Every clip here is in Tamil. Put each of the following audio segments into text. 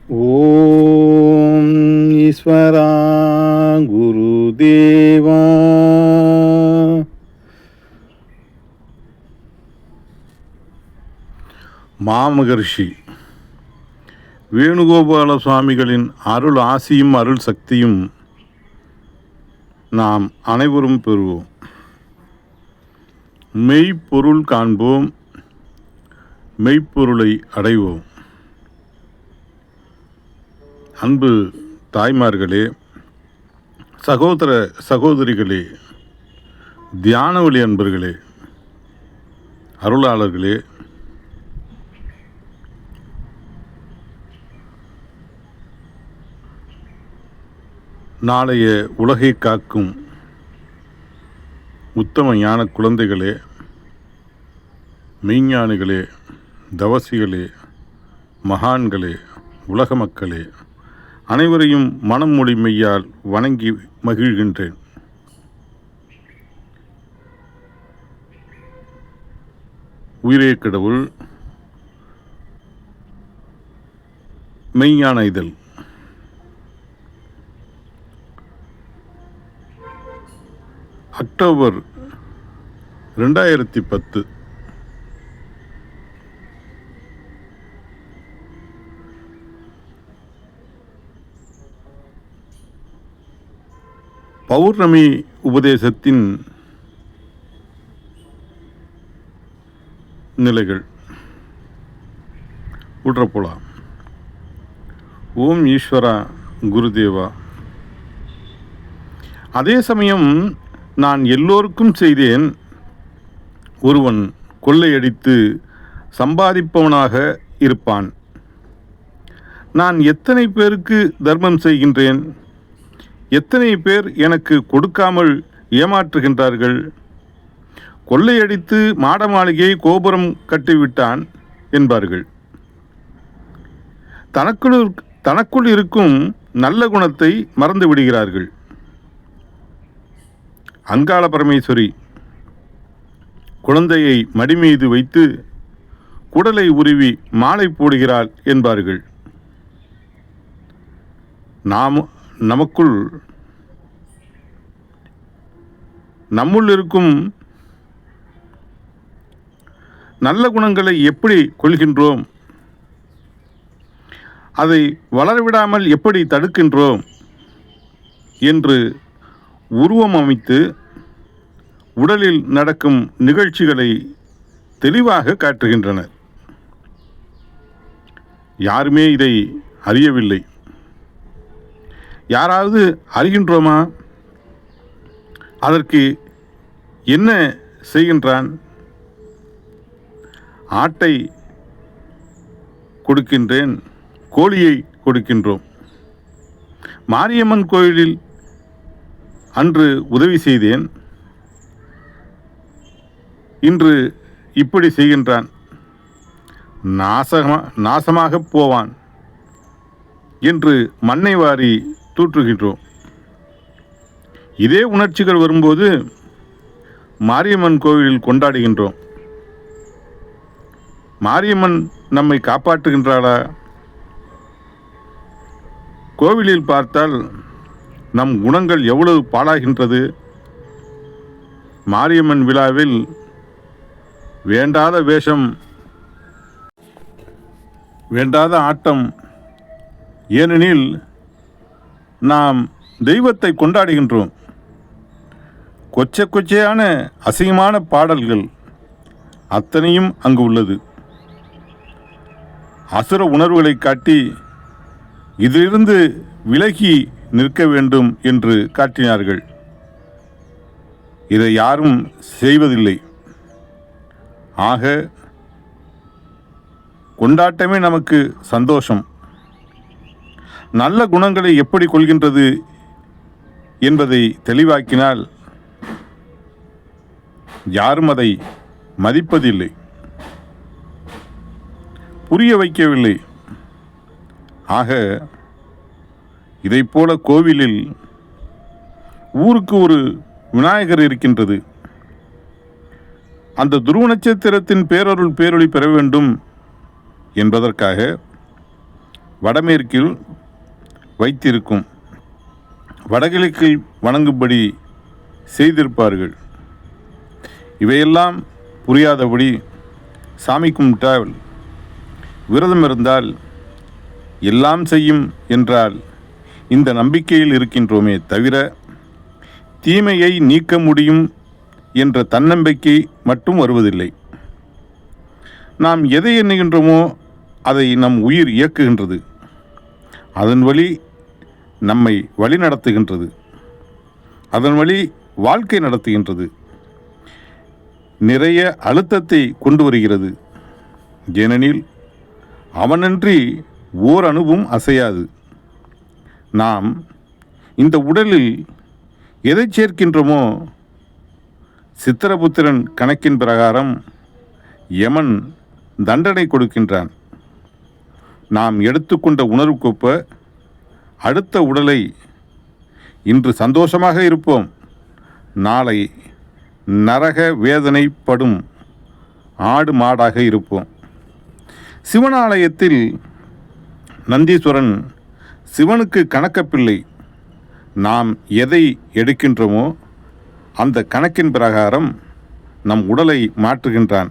ஓம் ஈஸ்வரா குருதேவா. மாமகர்ஷி வேணுகோபால சுவாமிகளின் அருள் ஆசியும் அருள் சக்தியும் நாம் அனைவரும் பெறுவோம். மெய்ப்பொருள் காண்போம், மெய்ப்பொருளை அடைவோம். அன்பு தாய்மார்களே, சகோதர சகோதரிகளே, தியானவழி அன்பர்களே, அருளாளர்களே, நாளைய உலகை காக்கும் உத்தம ஞான குழந்தைகளே, மெய்ஞானிகளே, தவசிகளே, மகான்களே, உலக மக்களே, அனைவரையும் மனம் மொழி மெய்யால் வணங்கி மகிழ்கின்றேன். உயிரே கடவுள், மெய்ஞான இதழ். அக்டோபர் 2010. பௌர்ணமி உபதேசத்தின் நிலைகள் ஊற்றப்போலாம். ஓம் ஈஸ்வரா குருதேவா. அதே சமயம் நான் எல்லோருக்கும் செய்தேன். ஒருவன் கொள்ளையடித்து சம்பாதிப்பவனாக இருப்பான். நான் எத்தனை பேருக்கு தர்மம் செய்கின்றேன், எத்தனை பேர் எனக்கு கொடுக்காமல் ஏமாற்றுகின்றார்கள். கொள்ளையடித்து மாட மாளிகை கோபுரம் கட்டிவிட்டான் என்பார்கள். தனக்குள் இருக்கும் நல்ல குணத்தை மறந்து விடுகிறார்கள். அங்காள பரமேஸ்வரி குழந்தையை மடி மீது வைத்து குடலை உருவி மாலை போடுகிறாள் என்பார்கள். நம்முள் இருக்கும் நல்ல குணங்களை எப்படி கொள்கின்றோம், அதை வளரவிடாமல் எப்படி தடுக்கின்றோம் என்று உருவம் அமைத்து உடலில் நடக்கும் நிகழ்ச்சிகளை தெளிவாக காட்டுகின்றனர். யாருமே இதை அறியவில்லை. யாராவது அறிகின்றோமா? அதற்கு என்ன செய்கின்றான்? ஆட்டை கொடுக்கின்றேன், கோழியை கொடுக்கின்றோம். மாரியம்மன் கோயிலில் அன்று உதவி செய்தேன், இன்று இப்படி செய்கின்றான். நாசமாக போவான் என்று மண்ணை வாரி தூற்றுகின்றோம். இதே உணர்ச்சிகள் வரும்போது மாரியம்மன் கோவிலில் கொண்டாடுகின்றோம். மாரியம்மன் நம்மை காப்பாற்றுகின்றாளா? கோவிலில் பார்த்தால் நம் குணங்கள் எவ்வளவு பாழாகின்றது. மாரியம்மன் விழாவில் வேண்டாத வேஷம், வேண்டாத ஆட்டம். ஏனெனில் நாம் தெய்வத்தை கொண்டாடுகின்றோம். கொச்சையான அசிங்கமான பாடல்கள் அத்தனையும் அங்கு உள்ளது. அசுர உணர்வுகளை காட்டி இதிலிருந்து விலகி நிற்க வேண்டும் என்று காட்டினார்கள். இதை யாரும் செய்வதில்லை. ஆக கொண்டாட்டமே நமக்கு சந்தோஷம். நல்ல குணங்களை எப்படி கொள்கின்றது என்பதை தெளிவாக்கினால் யாரும் அதை மதிப்பதில்லை, புரிய வைக்கவில்லை. ஆக இதைப்போல கோவிலில் ஊருக்கு ஒரு விநாயகர் இருக்கின்றது. அந்த துருவ நட்சத்திரத்தின் பேரருள் பேரொளி பெற வேண்டும் என்பதற்காக வடமேற்கில் வைத்திருக்கும் வடகிழக்கில் வணங்கும்படி செய்திருப்பார்கள். இவையெல்லாம் புரியாதபடி சாமி கும்பிட்டால், விரதம் இருந்தால் எல்லாம் செய்யும் என்றால் இந்த நம்பிக்கையில் இருக்கின்றோமே தவிர தீமையை நீக்க முடியும் என்ற தன்னம்பிக்கை மட்டும் வருவதில்லை. நாம் எதை எண்ணுகின்றோமோ அதை நம் உயிர் இயக்குகின்றது. அதன் வழி நம்மை வழி நடத்துகின்றது. அதன் வழி வாழ்க்கை நடத்துகின்றது. நிறைய அழுத்தத்தை கொண்டு வருகிறது. ஏனெனில் அவனன்றி ஓர் அணுவும் அசையாது. நாம் இந்த உடலில் எதை சேர்க்கின்றோமோ, சித்திரபுத்திரன் கணக்கின் பிரகாரம் யமன் தண்டனை கொடுக்கின்றான். நாம் எடுத்துக்கொண்ட உணர்வுக்கொப்ப அடுத்த உடலை இன்று சந்தோஷமாக இருப்போம், நாளை நரக வேதனைப்படும் ஆடு மாடாக இருப்போம். சிவனாலயத்தில் நந்தீஸ்வரன் சிவனுக்கு கணக்கப்பிள்ளை. நாம் எதை எடுக்கின்றோமோ அந்த கணக்கின் பிரகாரம் நம் உடலை மாற்றுகின்றான்.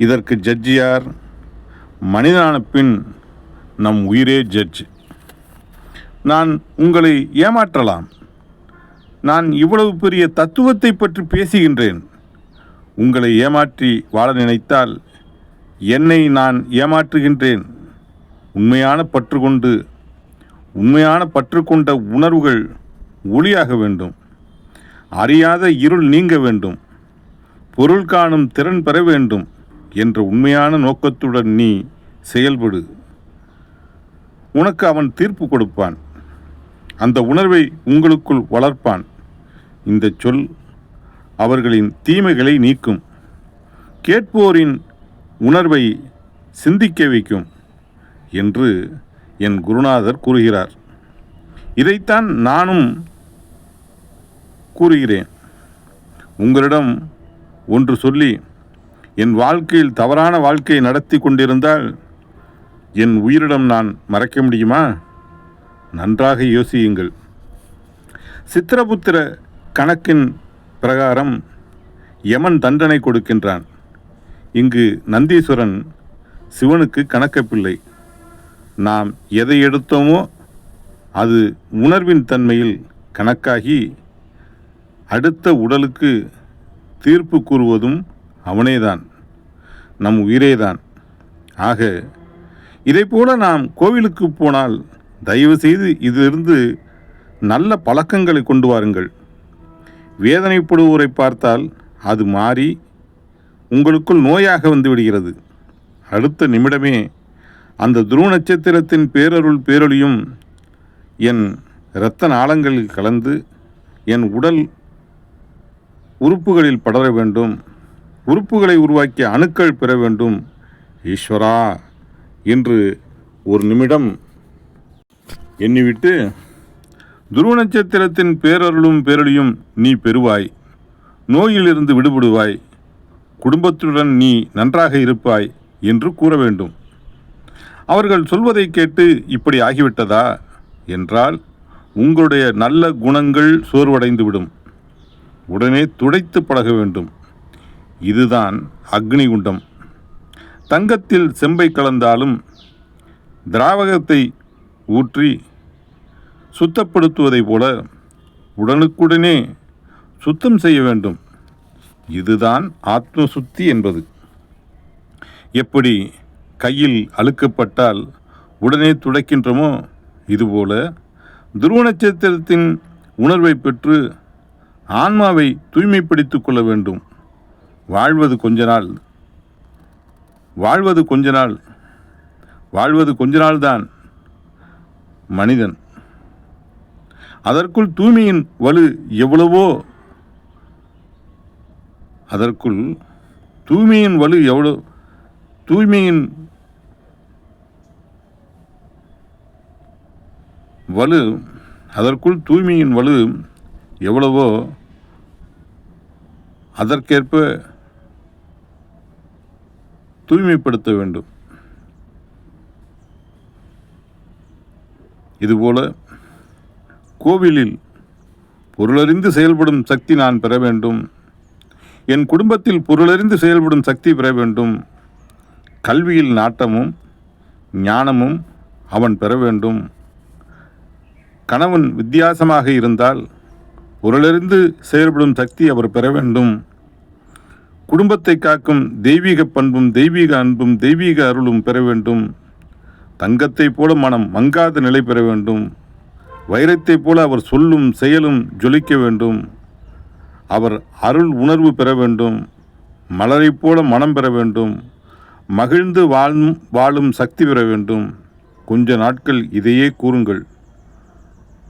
இதற்கு ஜட்ஜி யார்? மனிதனான பின் நம் உயிரே ஜட்ஜ். நான் உங்களை ஏமாற்றலாம். நான் இவ்வளவு பெரிய தத்துவத்தை பற்றி பேசுகின்றேன். உங்களை ஏமாற்றி வாழ நினைத்தால் என்னை நான் ஏமாற்றுகின்றேன். உண்மையான பற்று கொண்ட உணர்வுகள் ஒளியாக வேண்டும். அறியாத இருள் நீங்க வேண்டும். பொருள் காணும் திறன் பெற வேண்டும் என்ற உண்மையான நோக்கத்துடன் நீ செயல்படு. உனக்கு அவன் தீர்ப்பு கொடுப்பான். அந்த உணர்வை உங்களுக்குள் வளர்ப்பான். இந்த சொல் அவர்களின் தீமைகளை நீக்கும். கேட்போரின் உணர்வை சிந்திக்க வைக்கும் என்று என் குருநாதர் கூறுகிறார். இதைத்தான் நானும் கூறுகிறேன். உங்களிடம் ஒன்று சொல்லி என் வாழ்க்கையில் தவறான வாழ்க்கையை நடத்தி கொண்டிருந்தால் என் உயிரிடம் நான் மறைக்க முடியுமா? நன்றாக யோசியுங்கள். சித்திரபுத்திர கணக்கின் பிரகாரம் யமன் தண்டனை கொடுக்கின்றான். இங்கு நந்தீஸ்வரன் சிவனுக்கு கணக்கப்பிள்ளை. நாம் எதை எடுத்தோமோ அது உணர்வின் தன்மையில் கணக்காகி அடுத்த உடலுக்கு தீர்ப்பு கூறுவதும் அவனேதான், நம் உயிரேதான். ஆக இதைப்போல நாம் கோவிலுக்கு போனால் தயவு செய்து இதிலிருந்து நல்ல பழக்கங்களை கொண்டு வாருங்கள். வேதனைப்படுவோரை பார்த்தால் அது மாறி உங்களுக்குள் நோயாக வந்து விடுகிறது. அடுத்த நிமிடமே அந்த துருவ நட்சத்திரத்தின் பேரொளியும் என் இரத்த நாளங்களில் கலந்து என் உடல் உறுப்புகளில் படர வேண்டும். உறுப்புகளை உருவாக்கிய அணுக்கள் பெற வேண்டும். ஈஸ்வரா என்று ஒரு நிமிடம் எண்ணிவிட்டு, துருவ நட்சத்திரத்தின் பேரொளியும் நீ பெறுவாய். நோயிலிருந்து விடுபடுவாய். குடும்பத்துடன் நீ நன்றாக இருப்பாய் என்று கூற வேண்டும். அவர்கள் சொல்வதை கேட்டு இப்படி ஆகிவிட்டதா என்றால் உங்களுடைய நல்ல குணங்கள் சோர்வடைந்துவிடும். உடனே துடைத்து பழக வேண்டும். இதுதான் அக்னி குண்டம். தங்கத்தில் செம்பை கலந்தாலும் திராவகத்தை ஊற்றி சுத்தப்படுத்துவதை போல உடனுக்குடனே சுத்தம் செய்ய வேண்டும். இதுதான் ஆத்ம சுத்தி என்பது. எப்படி கையில் அழுக்கப்பட்டால் உடனே துடைக்கின்றோமோ, இதுபோல துருவ நட்சத்திரத்தின் உணர்வை பெற்று ஆன்மாவை தூய்மைப்படுத்திக் கொள்ள வேண்டும். வாழ்வது கொஞ்ச நாள்தான் மனிதன். அதற்குள் தூய்மையின் வலு எவ்வளவோ அதற்கேற்ப தூய்மைப்படுத்த வேண்டும். இதுபோல கோவிலில் பொருளறிந்து செயல்படும் சக்தி நான் பெற வேண்டும். என் குடும்பத்தில் பொருளறிந்து செயல்படும் சக்தி பெற வேண்டும். கல்வியில் நாட்டமும் ஞானமும் அவன் பெற வேண்டும். கணவன் வித்தியாசமாக இருந்தால் பொருளறிந்து செயல்படும் சக்தி அவர் பெற வேண்டும். குடும்பத்தை காக்கும் தெய்வீக பண்பும் தெய்வீக அன்பும் தெய்வீக அருளும் பெற வேண்டும். தங்கத்தைப் போல மனம் மங்காத நிலை பெற வேண்டும். வைரத்தைப் போல அவர் சொல்லும் செயலும் ஜொலிக்க வேண்டும். அவர் அருள் உணர்வு பெற வேண்டும். மலரைப் போல மனம் பெற வேண்டும். மகிழ்ந்து வாழும் சக்தி பெற வேண்டும். கொஞ்ச நாட்கள் இதையே கூறுங்கள்.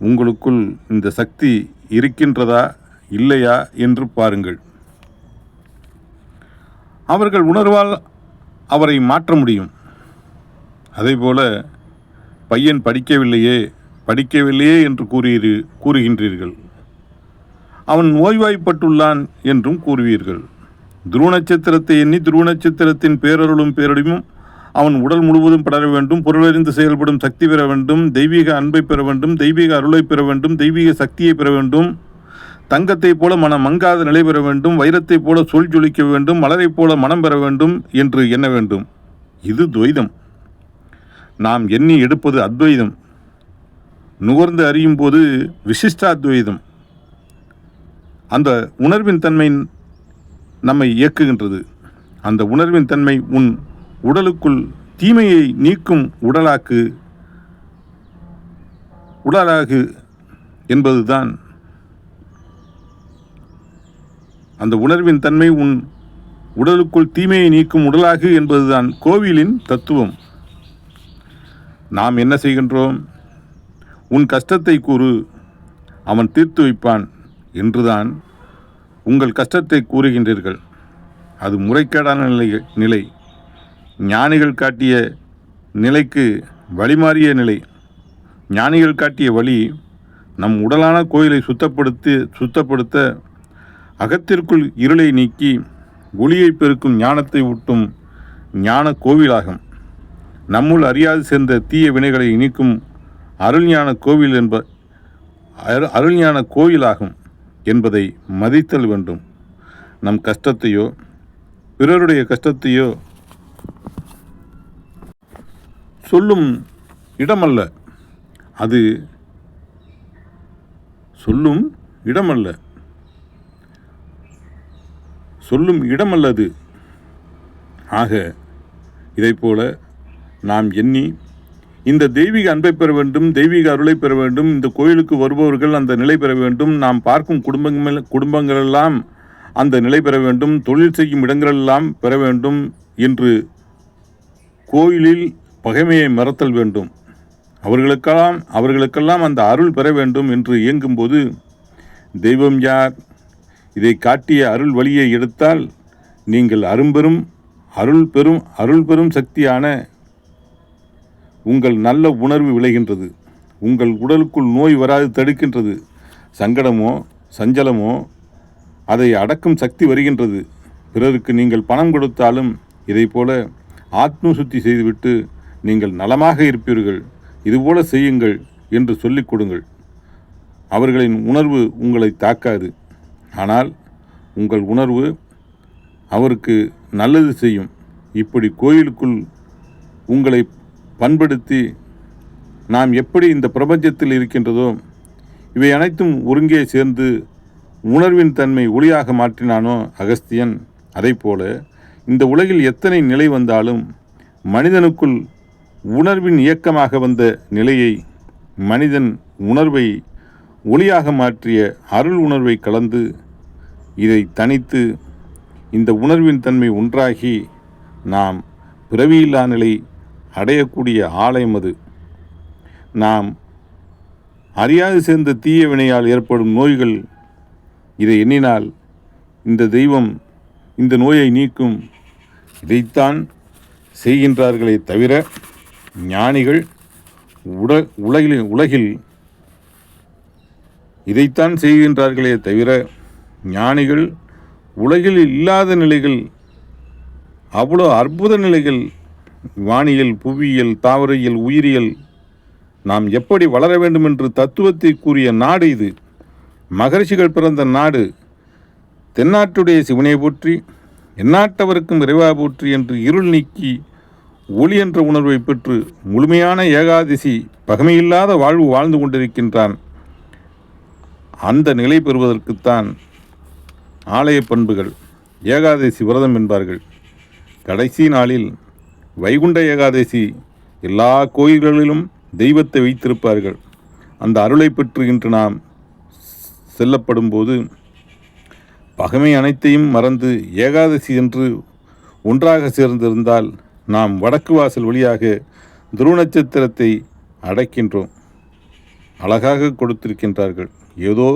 உங்களுக்குள் இந்த சக்தி இருக்கின்றதா இல்லையா என்று பாருங்கள். அவர்கள் உணர்வால் அவரை மாற்ற முடியும். அதேபோல பையன் படிக்கவில்லையே என்று கூறுகின்றீர்கள். அவன் ஓய்வாய்ப்பட்டுள்ளான் என்றும் கூறுவீர்கள். துருவ நட்சத்திரத்தை எண்ணி துருவ நட்சத்திரத்தின் பேரருளும் பேரடியும் அவன் உடல் முழுவதும் படர வேண்டும். பொருளறிந்து செயல்படும் சக்தி பெற வேண்டும். தெய்வீக அன்பை பெற வேண்டும். தெய்வீக அருளை பெற வேண்டும். தெய்வீக சக்தியை பெற வேண்டும். தங்கத்தைப் போல மனம் மங்காத நிலை பெற வேண்டும். வைரத்தைப் போல சொல் ஜொலிக்க வேண்டும். மலரைப் போல மனம் பெற வேண்டும் என்று எண்ண வேண்டும். இது துவைதம். நாம் எண்ணி எடுப்பது அத்வைதம். நுகர்ந்து அறியும் போது விசிஷ்டாத்வைதம். அந்த உணர்வின் தன்மை நம்மை இயக்குகின்றது. அந்த உணர்வின் தன்மை உன் உடலுக்குள் தீமையை நீக்கும் உடலாகு என்பதுதான். அந்த உணர்வின் தன்மை உன் உடலுக்குள் தீமையை நீக்கும் உடலாகு என்பதுதான் கோவிலின் தத்துவம். நாம் என்ன செய்கின்றோம்? உன் கஷ்டத்தை கூறு, அவன் தீர்த்து வைப்பான் என்றுதான் உங்கள் கஷ்டத்தை கூறுகின்றீர்கள். அது முறைகேடான நிலை. ஞானிகள் காட்டிய நிலைக்கு வழிமாறிய நிலை. ஞானிகள் காட்டிய வழி நம் உடலான கோயிலை சுத்தப்படுத்த அகத்திற்குள் இருளை நீக்கி ஒளியை பெருக்கும் ஞானத்தை ஊட்டும் ஞான கோவிலாகும். நம்முள் அறியாது சேர்ந்த தீய வினைகளை நீக்கும் அருள்ஞான கோவிலாகும் என்பதை மதித்தல் வேண்டும். நம் கஷ்டத்தையோ பிறருடைய கஷ்டத்தையோ சொல்லும் இடமல்ல. அது சொல்லும் இடமல்லது. ஆக இதைப்போல நாம் எண்ணி இந்த தெய்வீக அன்பை பெற வேண்டும். தெய்வீக அருளை பெற வேண்டும். இந்த கோயிலுக்கு வருபவர்கள் அந்த நிலை பெற வேண்டும். நாம் பார்க்கும் குடும்பங்களெல்லாம் அந்த நிலை பெற வேண்டும். தொழில் செய்யும் இடங்களெல்லாம் பெற வேண்டும் என்று கோயிலில் பகைமையை மறத்தல் வேண்டும். அவர்களுக்கெல்லாம் அந்த அருள் பெற வேண்டும் என்று இயங்கும்போது தெய்வம் யார்? இதை காட்டிய அருள் வழியை எடுத்தால் நீங்கள் அருள் பெரும் சக்தியான உங்கள் நல்ல உணர்வு விளைகின்றது. உங்கள் உடலுக்குள் நோய் வராது தடுக்கின்றது. சங்கடமோ சஞ்சலமோ அதை அடக்கும் சக்தி வருகின்றது. பிறருக்கு நீங்கள் பணம் கொடுத்தாலும் இதைப்போல ஆத்ம சுத்தி செய்துவிட்டு நீங்கள் நலமாக இருப்பீர்கள், இதுபோல செய்யுங்கள் என்று சொல்லிக் கொடுங்கள். அவர்களின் உணர்வு உங்களை தாக்காது. ஆனால் உங்கள் உணர்வு அவருக்கு நல்லது செய்யும். இப்படி கோயிலுக்குள் உங்களை பண்படுத்தி நாம் எப்படி இந்த பிரபஞ்சத்தில் இருக்கின்றதோ இவை அனைத்தும் ஒருங்கே சேர்ந்து உணர்வின் தன்மை ஒளியாக மாற்றினானோ அகஸ்தியன், அதைப்போல இந்த உலகில் எத்தனை நிலை வந்தாலும் மனிதனுக்குள் உணர்வின் இயக்கமாக வந்த நிலையை மனிதன் உணர்வை ஒளியாக மாற்றிய அருள் உணர்வை கலந்து இதை தனித்து இந்த உணர்வின் தன்மை ஒன்றாகி நாம் பிறவியில்லா நிலை அடையக்கூடிய ஆலயம் அது. நாம் அறியாது சேர்ந்த தீய வினையால் ஏற்படும் நோய்கள் இதை எண்ணினால் இந்த தெய்வம் இந்த நோயை நீக்கும். இதைத்தான் செய்கின்றார்களே தவிர ஞானிகள் உலகில் இதைத்தான் செய்கின்றார்களே தவிர ஞானிகள் உலகில் இல்லாத நிலைகள், அவ்வளோ அற்புத நிலைகள், வானியல், புவியியல், தாவரையியல், உயிரியல் நாம் எப்படி வளர வேண்டும் என்று தத்துவத்தை கூறிய நாடு இது. மகரிஷிகள் பிறந்த நாடு. தென்னாட்டுடைய சிவனை போற்றி, எந்நாட்டவருக்கும் இறைவா போற்றி என்று இருள் நீக்கி ஒளி என்ற உணர்வை பெற்று முழுமையான ஏகாதசி பகமையில்லாத வாழ்வு வாழ்ந்து கொண்டிருக்கின்றான். அந்த நிலை பெறுவதற்குத்தான் ஆலய பண்புகள், ஏகாதசி விரதம் என்பார்கள். கடைசி நாளில் வைகுண்ட ஏகாதசி எல்லா கோயில்களிலும் தெய்வத்தை வைத்திருப்பார்கள். அந்த அருளை பெற்று இன்று நாம் செல்லப்படும் போது பகைமை அனைத்தையும் மறந்து ஏகாதசி என்று ஒன்றாக சேர்ந்திருந்தால் நாம் வடக்கு வாசல் வழியாக துருவ நட்சத்திரத்தை அடைக்கின்றோம். அழகாக கொடுத்திருக்கின்றார்கள். ஏதோ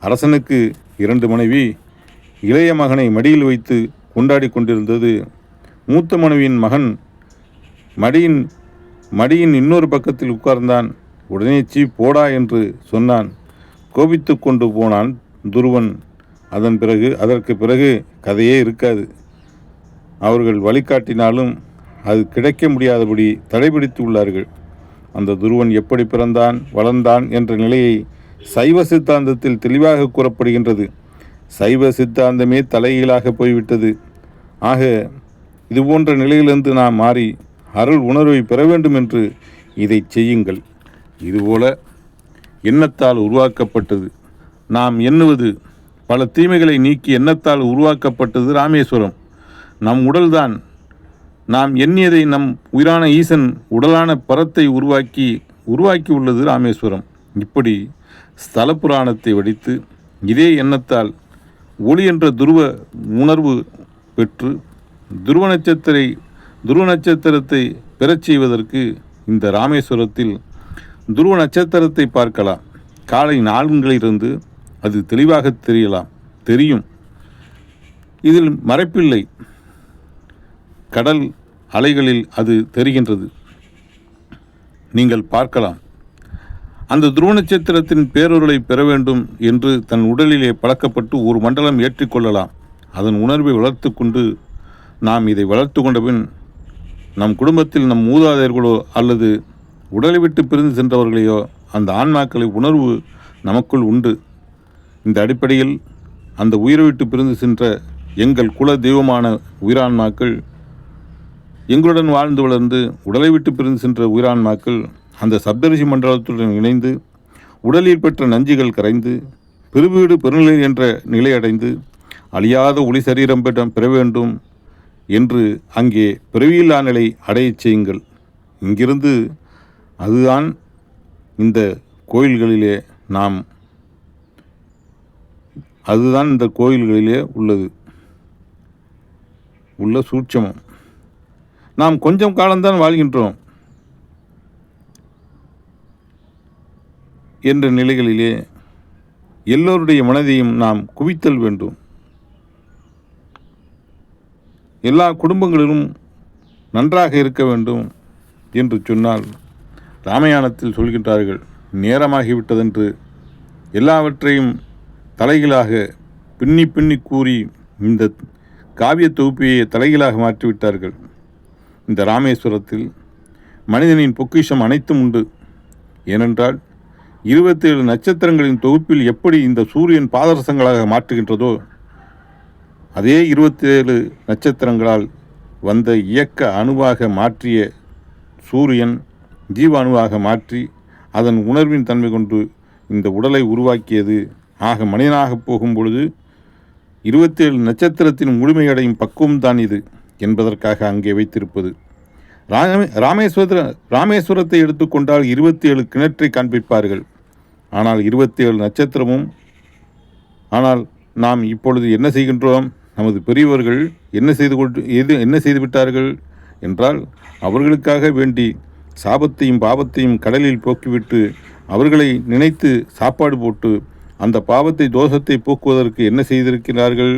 அரசனுக்கு 2 மனைவி, இளைய மகனை மடியில் வைத்து கொண்டாடி கொண்டிருந்தது. மூத்த மனைவியின் மகன் மடியின் இன்னொரு பக்கத்தில் உட்கார்ந்தான். உடனே சீ போடா என்று சொன்னான். கோபித்து கொண்டு போனான் துருவன். அதற்கு பிறகு கதையே இருக்காது. அவர்கள் வழிகாட்டினாலும் அது கிடைக்க முடியாதபடி தடைபிடித்து உள்ளார்கள். அந்த துருவன் எப்படி பிறந்தான் வளர்ந்தான் என்ற நிலையை சைவ சித்தாந்தத்தில் தெளிவாக கூறப்படுகின்றது. சைவ சித்தாந்தமே தலைகீழாக போய்விட்டது. ஆக இதுபோன்ற நிலையிலிருந்து நாம் மாறி அருள் உணர்வை பெற வேண்டும் என்று இதை செய்யுங்கள். இதுபோல எண்ணத்தால் உருவாக்கப்பட்டது. நாம் எண்ணுவது பல தீமைகளை நீக்கி எண்ணத்தால் உருவாக்கப்பட்டது ராமேஸ்வரம். நம் உடல்தான். நாம் எண்ணியதை நம் உயிரான ஈசன் உடலான பரத்தை உருவாக்கி உள்ளது ராமேஸ்வரம். இப்படி ஸ்தல புராணத்தை வடித்து இதே எண்ணத்தால் ஒளி என்ற துருவ உணர்வு பெற்று துருவ நட்சத்திரத்தை பெறச் செய்வதற்கு இந்த ராமேஸ்வரத்தில் துருவ நட்சத்திரத்தை பார்க்கலாம். காலை 4களிலிருந்து அது தெளிவாக தெரியும். இதில் மறைப்பில்லை. கடல் அலைகளில் அது தெரிகின்றது. நீங்கள் பார்க்கலாம். அந்த துருவ நட்சத்திரத்தின் பேரொருளை பெற வேண்டும் என்று தன் உடலிலே பழக்கப்பட்டு ஒரு மண்டலம் ஏற்றிக்கொள்ளலாம். அதன் உணர்வை வளர்த்து கொண்டு நாம் இதை வளர்த்து கொண்டபின் நம் குடும்பத்தில் நம் மூதாதையர்களோ அல்லது உடலை விட்டு பிரிந்து சென்றவர்களையோ அந்த ஆன்மாக்களை உணர்வு நமக்குள் உண்டு. இந்த அடிப்படையில் அந்த உயிரை விட்டு பிரிந்து சென்ற எங்கள் குல தெய்வமான உயிரான்மாக்கள், எங்களுடன் வாழ்ந்து வளர்ந்து உடலை விட்டு பிரிந்து சென்ற உயிரான்மாக்கள் அந்த சப்தரிஷி மண்டலத்துடன் இணைந்து உடலில் பெற்ற நஞ்சுகள் கரைந்து பெருவீடு பெருநிலை என்ற நிலை அடைந்து அழியாத ஒளி சரீரம் பெற வேண்டும் என்று அங்கே பிறவியில்லா நிலை அடையச் செய்யுங்கள். இங்கிருந்து அதுதான் இந்த கோயில்களிலே உள்ள சூட்சமம். நாம் கொஞ்சம் காலம்தான் வாழ்கின்றோம் என்ற நிலைகளிலே எல்லோருடைய மனதையும் நாம் குவித்தல் வேண்டும். எல்லா குடும்பங்களிலும் நன்றாக இருக்க வேண்டும் என்று சொன்னால் ராமாயணத்தில் சொல்கின்றார்கள், நேரமாகிவிட்டதென்று எல்லாவற்றையும் தலைகீழாக பின்னி கூறி இந்த காவிய தொகுப்பையை தலைகீழாக மாற்றிவிட்டார்கள். இந்த ராமேஸ்வரத்தில் மனிதனின் பொக்கிஷம் அனைத்தும் உண்டு. ஏனென்றால் 27 நட்சத்திரங்களின் தொகுப்பில் எப்படி இந்த சூரியன் பாதரசங்களாக மாற்றுகின்றதோ அதே 27 நட்சத்திரங்களால் வந்த இயக்க அணுவாக மாற்றிய சூரியன் ஜீவ அணுவாக மாற்றி அதன் உணர்வின் தன்மை கொண்டு இந்த உடலை உருவாக்கியது. ஆக மனிதனாக போகும்பொழுது 27 நட்சத்திரத்தின் முழுமையடையும் பக்குவம்தான் இது என்பதற்காக அங்கே வைத்திருப்பது. ராமேஸ்வரத்தை எடுத்துக்கொண்டால் 27 கிணற்றை காண்பிப்பார்கள். ஆனால் 27 நட்சத்திரமும். ஆனால் நாம் இப்பொழுது என்ன செய்கின்றோம்? நமது பெரியவர்கள் என்ன செய்து விட்டார்கள் என்றால், அவர்களுக்காக வேண்டி சாபத்தையும் பாவத்தையும் கடலில் போக்கிவிட்டு அவர்களை நினைத்து சாப்பாடு போட்டு அந்த பாவத்தை தோஷத்தை போக்குவதற்கு என்ன செய்திருக்கிறார்கள்?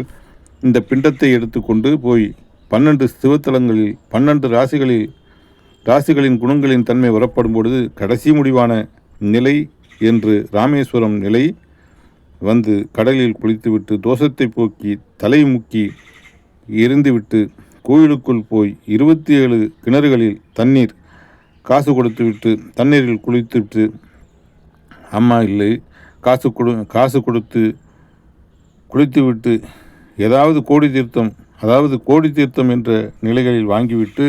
இந்த பிண்டத்தை எடுத்துக்கொண்டு போய் 12 சிவத்தலங்களில் 12 ராசிகளின் குணங்களின் தன்மை வரப்படும் பொழுது கடைசி முடிவான நிலை என்று ராமேஸ்வரம் நிலை வந்து கடலில் குளித்துவிட்டு தோஷத்தை போக்கி தலை முக்கி எரிந்துவிட்டு கோயிலுக்குள் போய் 27 கிணறுகளில் தண்ணீர் காசு கொடுத்து விட்டு தண்ணீரில் குளித்துவிட்டு, அம்மா இல்லை, காசு கொடுத்து குளித்துவிட்டு ஏதாவது கோடி தீர்த்தம் என்ற நிலைகளில் வாங்கிவிட்டு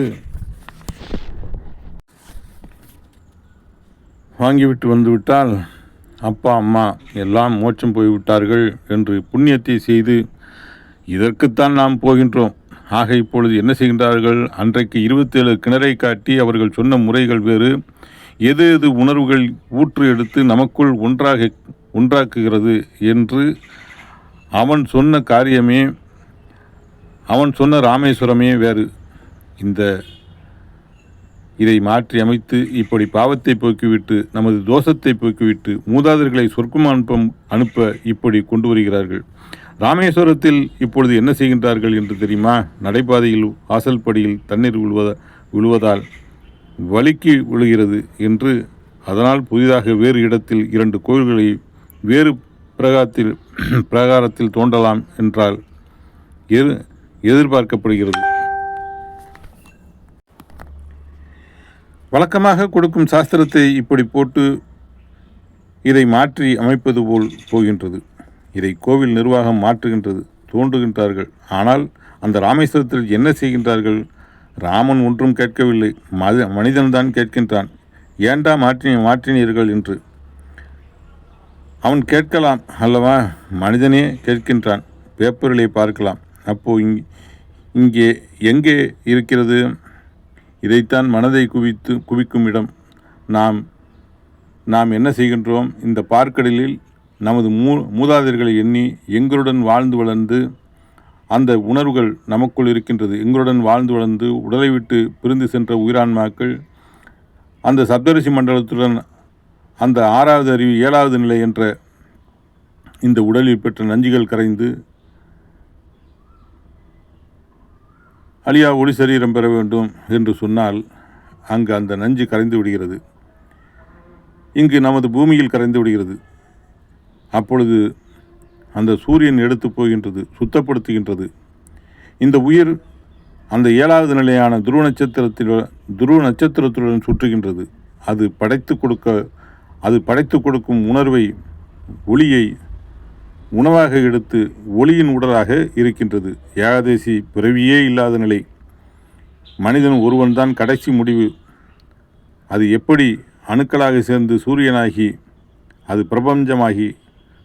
வந்துவிட்டால் அப்பா அம்மா எல்லாம் மோட்சம் போய்விட்டார்கள் என்று புண்ணியத்தை செய்து, இதற்குத்தான் நாம் போகின்றோம். ஆக இப்பொழுது என்ன செய்கின்றார்கள்? அன்றைக்கு 27 கிணறை காட்டி அவர்கள் சொன்ன முறைகள் வேறு. எது எது உணர்வுகள் ஊற்று எடுத்து நமக்குள் ஒன்றாக்குகிறது என்று அவன் சொன்ன காரியமே, அவன் சொன்ன ராமேஸ்வரமே வேறு. இதை மாற்றி அமைத்து இப்படி பாவத்தை போக்கிவிட்டு, நமது தோஷத்தை போக்கிவிட்டு, மூதாதையர்களை சொர்க்கம் அனுப்ப இப்படி கொண்டு வருகிறார்கள். ராமேஸ்வரத்தில் இப்பொழுது என்ன செய்கின்றார்கள் என்று தெரியுமா? நடைபாதையில் வாசல் படியில் தண்ணீர் விழுவதால் வலிக்கு விழுகிறது என்று, அதனால் புதிதாக வேறு இடத்தில் 2 கோயில்களை வேறு பிரகாரத்தில் தோண்டலாம் என்றால் எதிர்பார்க்கப்படுகிறது. வழக்கமாக கொடுக்கும் சாஸ்திரத்தை இப்படி போட்டு இதை மாற்றி அமைப்பது போல் போகின்றது. இதை கோவில் நிர்வாகம் மாற்றுகின்றது, தோன்றுகின்றார்கள். ஆனால் அந்த ராமேஸ்வரத்தில் என்ன செய்கின்றார்கள்? ராமன் ஒன்றும் கேட்கவில்லை, மனிதன்தான் கேட்கின்றான். ஏண்டா மாற்றினீர்கள் என்று. அவன் கேட்கலாம் அல்லவா? மனிதனே கேட்கின்றான். பேப்பரிலே பார்க்கலாம். அப்போ இங்கே எங்கே இருக்கிறது? இதைத்தான் மனதை குவிக்கும் இடம். நாம் என்ன செய்கின்றோம்? இந்த பார்க்கடலில் நமது மூதாதையர்களை எண்ணி எங்களுடன் வாழ்ந்து வளர்ந்து அந்த உணர்வுகள் நமக்குள் இருக்கின்றது. எங்களுடன் வாழ்ந்து வளர்ந்து உடலை விட்டு பிரிந்து சென்ற உயிரான்மாக்கள் அந்த சப்தரிஷி மண்டலத்துடன் அந்த 6வது அறிவு 7வது நிலை என்ற இந்த உடலில் பெற்ற நஞ்சுகள் கரைந்து அழியா ஒளி சரீரம் பெற வேண்டும் என்று சொன்னால் அங்கு அந்த நஞ்சு கரைந்து விடுகிறது. இங்கு நமது பூமியில் கரைந்து விடுகிறது. அப்பொழுது அந்த சூரியன் எடுத்து போகின்றது, சுத்தப்படுத்துகின்றது. இந்த உயிர் அந்த 7வது நிலையான துருவ நட்சத்திரத்துடன் சுற்றுகின்றது. அது படைத்து கொடுக்கும் உணர்வை, ஒளியை உணவாக எடுத்து ஒளியின் உடலாக இருக்கின்றது. ஏகாதசி பிறவியே இல்லாத நிலை. மனிதன் ஒருவன்தான் கடைசி முடிவு. அது எப்படி அணுக்களாக சேர்ந்து சூரியனாகி, அது பிரபஞ்சமாகி,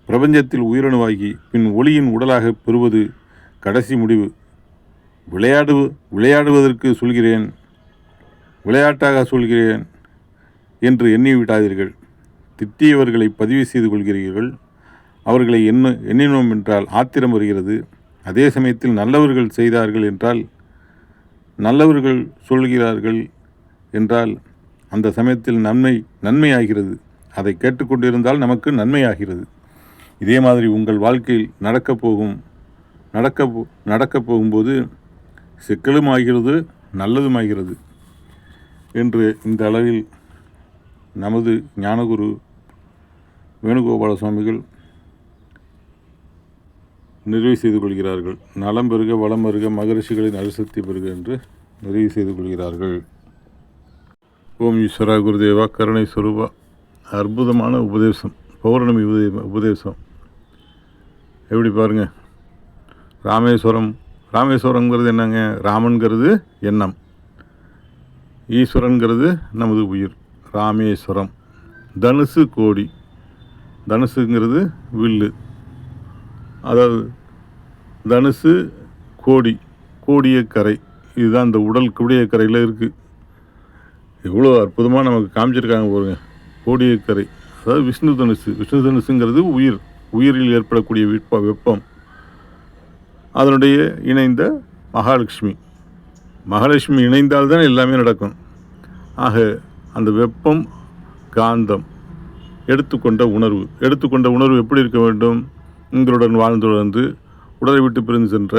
பிரபஞ்சத்தில் உயிரணுவாகி, பின் ஒளியின் உடலாக பெறுவது கடைசி முடிவு. விளையாடுவதற்கு சொல்கிறேன், விளையாட்டாக சொல்கிறேன் என்று எண்ணிவிடாதீர்கள். திட்டியவர்களை பதிவு செய்து கொள்கிறீர்கள். அவர்களை எண்ணினோம் என்றால் ஆத்திரம் வருகிறது. அதே சமயத்தில் நல்லவர்கள் செய்தார்கள் என்றால், நல்லவர்கள் சொல்கிறார்கள் என்றால் அந்த சமயத்தில் நன்மையாகிறது. அதை கேட்டுக்கொண்டிருந்தால் நமக்கு நன்மையாகிறது. இதே மாதிரி உங்கள் வாழ்க்கையில் நடக்கப் போகும்போது சிக்கலும் ஆகிறது, நல்லதும் ஆகிறது என்று இந்த அளவில் நமது ஞானகுரு வேணுகோபால சுவாமிகள் நிறைவு செய்து கொள்கிறார்கள். நலம் பெருக, வளம் பெருக, மகரிஷிகளின் அரிசக்தி பெருக என்று நிறைவு செய்து கொள்கிறார்கள். ஓம் ஈஸ்வரா குருதேவா கருணை ஸ்வரூபா. அற்புதமான உபதேசம், பௌர்ணமி உபதேசம். எப்படி பாருங்கள், ராமேஸ்வரங்கிறது என்னங்க? ராமன்கிறது எண்ணம், ஈஸ்வரன்கிறது நமது உயிர். ராமேஸ்வரம். தனுசு கோடி, தனுசுங்கிறது வில்லு. அதாவது தனுசு கோடிய கரை. இதுதான் இந்த உடல் கூடிய கரையில் இருக்குது. எவ்வளோ அற்புதமாக நமக்கு காமிச்சிருக்காங்க பாருங்க. கோடிய கரை, அதாவது விஷ்ணு தனுசுங்கிறது உயிரில் ஏற்படக்கூடிய வெப்பம். அதனுடைய இணைந்த மகாலட்சுமி இணைந்தால்தான் எல்லாமே நடக்கும். ஆக அந்த வெப்பம், காந்தம், எடுத்துக்கொண்ட உணர்வு எப்படி இருக்க வேண்டும்? எங்களுடன் வாழ்ந்து வளர்ந்து உடலை விட்டு பிரிந்து சென்ற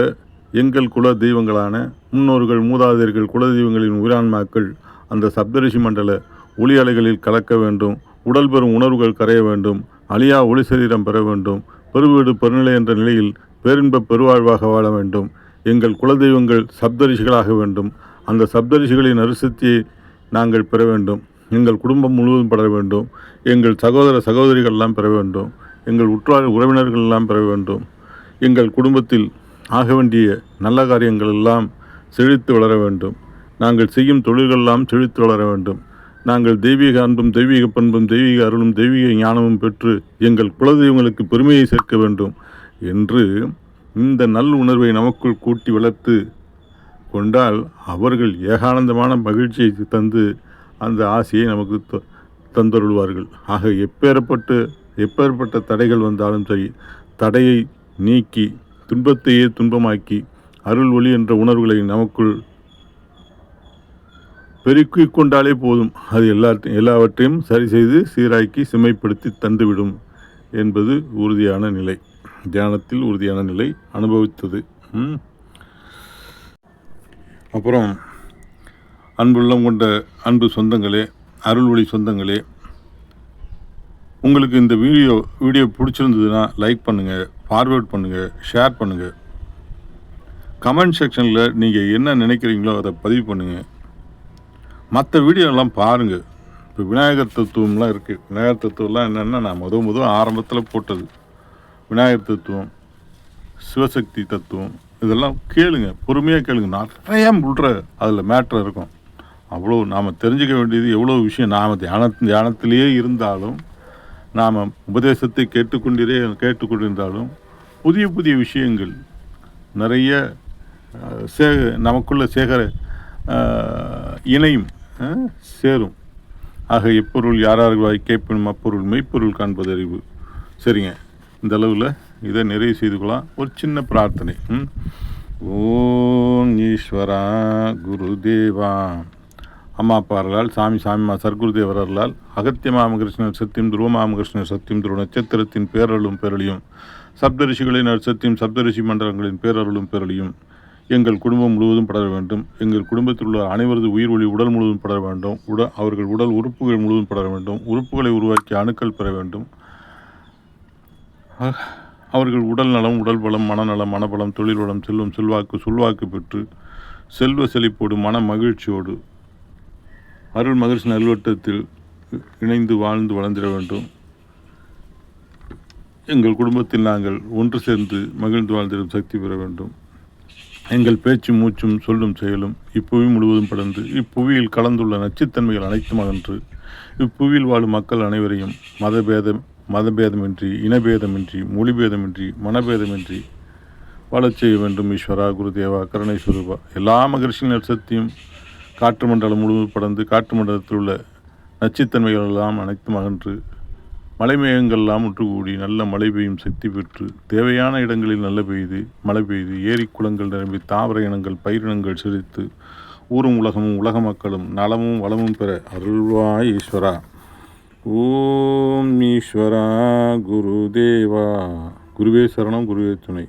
எங்கள் குல தெய்வங்களான முன்னோர்கள், மூதாதையர்கள், குல தெய்வங்களின் உயிரான்மாக்கள் அந்த சப்தரிஷி மண்டல ஒளி அலைகளில் கலக்க வேண்டும். உடல் பெறும் உணர்வுகள் கரைய வேண்டும். அழியா ஒளி சரீரம் பெற வேண்டும். பெருவீடு பெருநிலை என்ற நிலையில் பேரின்ப பெருவாழ்வாக வாழ வேண்டும். எங்கள் குலதெய்வங்கள் சப்தரிஷிகளாக வேண்டும். அந்த சப்தரிஷிகளின் அரிசக்தியை நாங்கள் பெற வேண்டும். எங்கள் குடும்பம் முழுவதும் பெற வேண்டும். எங்கள் சகோதர சகோதரிகள் எல்லாம் பெற வேண்டும். எங்கள் உற்றார் உறவினர்கள் எல்லாம் பெற வேண்டும். எங்கள் குடும்பத்தில் ஆக வேண்டிய நல்ல காரியங்கள் எல்லாம் செழித்து வளர வேண்டும். நாங்கள் செய்யும் தொழில்களெல்லாம் செழித்து வளர வேண்டும். நாங்கள் தெய்வீக அன்பும் தெய்வீக பண்பும் தெய்வீக அருளும் தெய்வீக ஞானமும் பெற்று எங்கள் குலதெய்வங்களுக்கு பெருமையை சேர்க்க வேண்டும் என்று இந்த நல் உணர்வை நமக்குள் கூட்டி வளர்த்து கொண்டால் அவர்கள் ஏகானந்தமான மகிழ்ச்சியை தந்து அந்த ஆசையை நமக்கு தந்தருள்வார்கள். ஆக எப்பேற்பட்ட தடைகள் வந்தாலும் சரி, தடையை நீக்கி துன்பத்தையே துன்பமாக்கி அருள் ஒளி என்ற உணர்வுகளை நமக்குள் பெருக்கிக் கொண்டாலே போதும். அது எல்லாவற்றையும் சரி செய்து சீராக்கி செம்மைப்படுத்தி தந்துவிடும் என்பது உறுதியான நிலை. தியானத்தில் உறுதியான நிலை அனுபவித்தது. அப்புறம் அன்புள்ளம் கொண்ட அன்பு சொந்தங்களே, அருள் ஒளி சொந்தங்களே, உங்களுக்கு இந்த வீடியோ பிடிச்சிருந்ததுன்னா லைக் பண்ணுங்கள், ஃபார்வேர்ட் பண்ணுங்கள், ஷேர் பண்ணுங்கள். கமெண்ட் செக்ஷனில் நீங்கள் என்ன நினைக்கிறீங்களோ அதை பதிவு பண்ணுங்கள். மற்ற வீடியோலாம் பாருங்கள். இப்போ விநாயகர் தத்துவம்லாம் இருக்குது. விநாயகர் தத்துவம்லாம் என்னென்னா நான் முதல் ஆரம்பத்தில் போட்டது. விநாயகர் தத்துவம், சிவசக்தி தத்துவம், இதெல்லாம் கேளுங்க, பொறுமையாக கேளுங்க. நிறையா முள்ற அதில் மேட்ரு இருக்கும். அவ்வளோ நாம் தெரிஞ்சுக்க வேண்டியது எவ்வளோ விஷயம். நாம் தியானத்திலேயே இருந்தாலும், நாம் உபதேசத்தை கேட்டுக்கொண்டிருந்தாலும் புதிய விஷயங்கள் நிறைய நமக்குள்ள இணையும், சேரும். ஆக எப்பொருள் யாரார்கள் கேட்பினும் அப்பொருள் மெய்ப்பொருள் காண்பது அறிவு. சரிங்க, இந்த அளவில் இதை நிறைவு செய்து கொள்ளலாம். ஒரு சின்ன பிரார்த்தனை. ஓம் ஈஸ்வரா குருதேவா. அம்மா அப்பார்களால் சாமிமா சர்க்குருதேவர்களால் அகத்திய மாமகிருஷ்ணர் சத்தியம், துருவ மாமகிருஷ்ணர் சத்தியம், துருவ நட்சத்திரத்தின் பேரருளும் பேரழியும், சப்தரிஷிகளின் சத்தியம், சப்தரிஷி மண்டலங்களின் பேரருளும் பேரழியும் எங்கள் குடும்பம் முழுவதும் படர வேண்டும். எங்கள் குடும்பத்தில் உள்ள அனைவரது உயிர் ஒளி உடல் முழுவதும் படர வேண்டும். அவர்கள் உடல் உறுப்புகள் முழுவதும் படர வேண்டும். உறுப்புகளை உருவாக்கி அணுக்கள் பெற வேண்டும். அவர்கள் உடல் நலம், உடல் பலம், மனநலம், மனபலம், தொழில் வளம், செல்வம், சொல்வாக்கு பெற்று செல்வ செழிப்போடு மன மகிழ்ச்சியோடு அருள் மகிழ்ச்சி நல்வட்டத்தில் இணைந்து வாழ்ந்து வளர்ந்திட வேண்டும். எங்கள் குடும்பத்தில் நாங்கள் ஒன்று சேர்ந்து மகிழ்ந்து வாழ்ந்திடும் சக்தி பெற வேண்டும். எங்கள் பேச்சு மூச்சும் சொல்லும் செயலும் இப்புவி முழுவதும் படர்ந்து இப்புவியில் கலந்துள்ள நச்சுத்தன்மைகள் அனைத்தும் அகன்று இப்புவியில் வாழும் மக்கள் அனைவரையும் மதபேதமின்றி, இனபேதமின்றி, மொழிபேதமின்றி, மனபேதமின்றி வாழச் செய்ய வேண்டும். ஈஸ்வரா குருதேவா கருணை சுரூபா. எல்லா மகிழ்ச்சியின் நட்சத்தையும் காற்று மண்டலம் முழுவதும் படர்ந்து காற்று மண்டலத்தில் உள்ள நச்சுத்தன்மைகள் எல்லாம் அனைத்தும் அகன்று மழை மேகங்கள்லாம் ஒற்றுக்கூடி நல்ல மழை பெய்யும் சக்தி பெற்று தேவையான இடங்களில் மழை பெய்து ஏரி குளங்கள் நிரம்பி தாவர இனங்கள் பயிரினங்கள் செழித்து ஊரும் உலகமும் உலக மக்களும் நலமும் வளமும் பெற அருள்வாய் ஈஸ்வரா. ஓம் ஈஸ்வரா குருதேவா. குருவே சரணம், குருவே துணை.